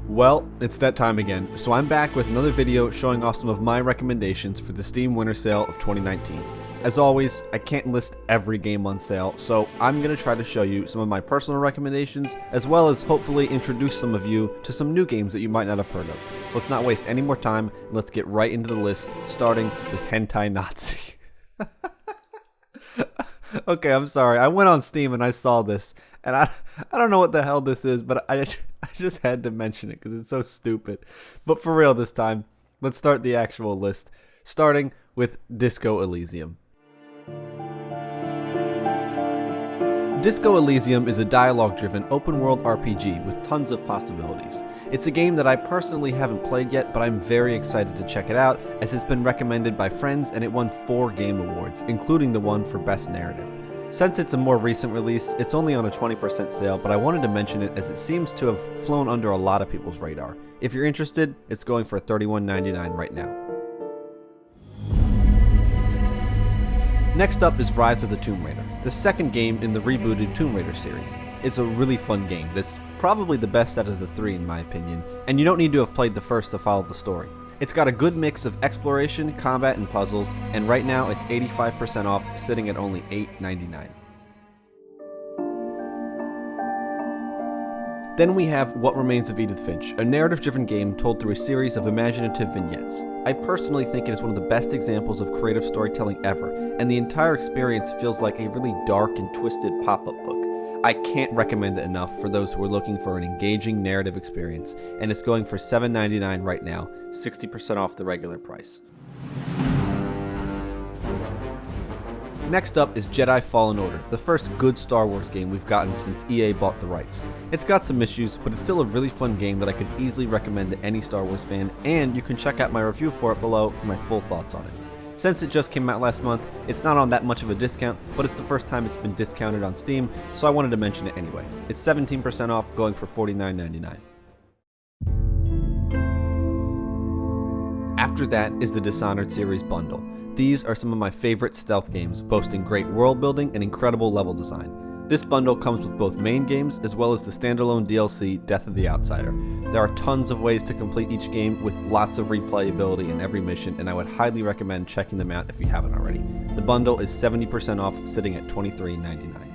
Well, it's that time again, so I'm back with another video showing off some of my recommendations for the Steam Winter Sale of 2019. As always, I can't list every game on sale, so I'm going to try to show you some of my personal recommendations, as well as hopefully introduce some of you to some new games that you might not have heard of. Let's not waste any more time, and let's get right into the list, starting with Hentai Nazi. Okay, I'm sorry, I went on Steam and I saw this, and I don't know what the hell this is, but I just had to mention it because it's so stupid. But for real this time, let's start the actual list, starting with Disco Elysium. Disco Elysium is a dialogue-driven open-world RPG with tons of possibilities. It's a game that I personally haven't played yet, but I'm very excited to check it out, as it's been recommended by friends and it won 4 game awards, including the one for Best Narrative. Since it's a more recent release, it's only on a 20% sale, but I wanted to mention it as it seems to have flown under a lot of people's radar. If you're interested, it's going for $31.99 right now. Next up is Rise of the Tomb Raider, the second game in the rebooted Tomb Raider series. It's a really fun game that's probably the best out of the 3 in my opinion, and you don't need to have played the first to follow the story. It's got a good mix of exploration, combat, and puzzles, and right now it's 85% off, sitting at only $8.99. Then we have What Remains of Edith Finch, a narrative-driven game told through a series of imaginative vignettes. I personally think it is one of the best examples of creative storytelling ever, and the entire experience feels like a really dark and twisted pop-up book. I can't recommend it enough for those who are looking for an engaging narrative experience, and it's going for $7.99 right now, 60% off the regular price. Next up is Jedi Fallen Order, the first good Star Wars game we've gotten since EA bought the rights. It's got some issues, but it's still a really fun game that I could easily recommend to any Star Wars fan, and you can check out my review for it below for my full thoughts on it. Since it just came out last month, it's not on that much of a discount, but it's the first time it's been discounted on Steam, so I wanted to mention it anyway. It's 17% off, going for $49.99. After that is the Dishonored Series bundle. These are some of my favorite stealth games, boasting great world building and incredible level design. This bundle comes with both main games as well as the standalone DLC, Death of the Outsider. There are tons of ways to complete each game with lots of replayability in every mission, and I would highly recommend checking them out if you haven't already. The bundle is 70% off, sitting at $23.99.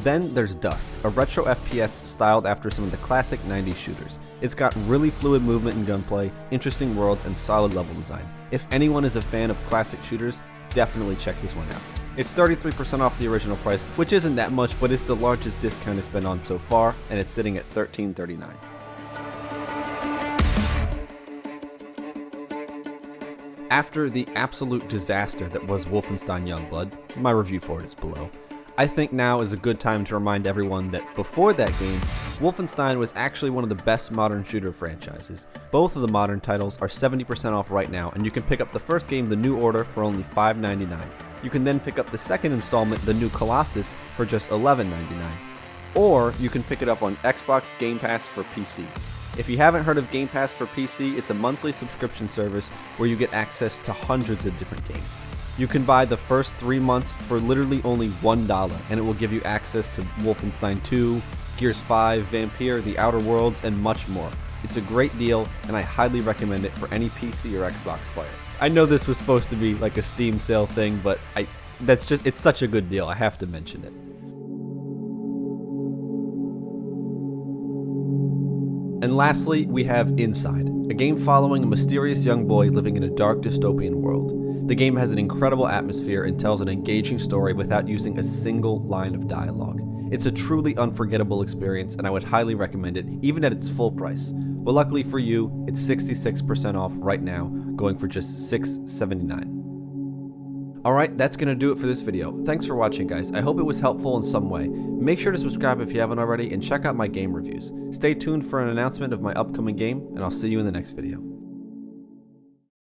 Then there's Dusk, a retro FPS styled after some of the classic 90s shooters. It's got really fluid movement and gunplay, interesting worlds, and solid level design. If anyone is a fan of classic shooters, definitely check this one out. It's 33% off the original price, which isn't that much, but it's the largest discount it's been on so far, and it's sitting at $13.39. After the absolute disaster that was Wolfenstein Youngblood, my review for it is below. I think now is a good time to remind everyone that before that game, Wolfenstein was actually one of the best modern shooter franchises. Both of the modern titles are 70% off right now, and you can pick up the first game, The New Order, for only $5.99. You can then pick up the second installment, The New Colossus, for just $11.99. Or you can pick it up on Xbox Game Pass for PC. If you haven't heard of Game Pass for PC, it's a monthly subscription service where you get access to hundreds of different games. You can buy the first 3 months for literally only $1, and it will give you access to Wolfenstein 2, Gears 5, Vampire, The Outer Worlds, and much more. It's a great deal, and I highly recommend it for any PC or Xbox player. I know this was supposed to be like a Steam sale thing, but it's such a good deal, I have to mention it. And lastly, we have Inside, a game following a mysterious young boy living in a dark dystopian world. The game has an incredible atmosphere and tells an engaging story without using a single line of dialogue. It's a truly unforgettable experience, and I would highly recommend it, even at its full price. But luckily for you, it's 66% off right now, going for just $6.79. Alright, that's going to do it for this video. Thanks for watching, guys. I hope it was helpful in some way. Make sure to subscribe if you haven't already, and check out my game reviews. Stay tuned for an announcement of my upcoming game, and I'll see you in the next video.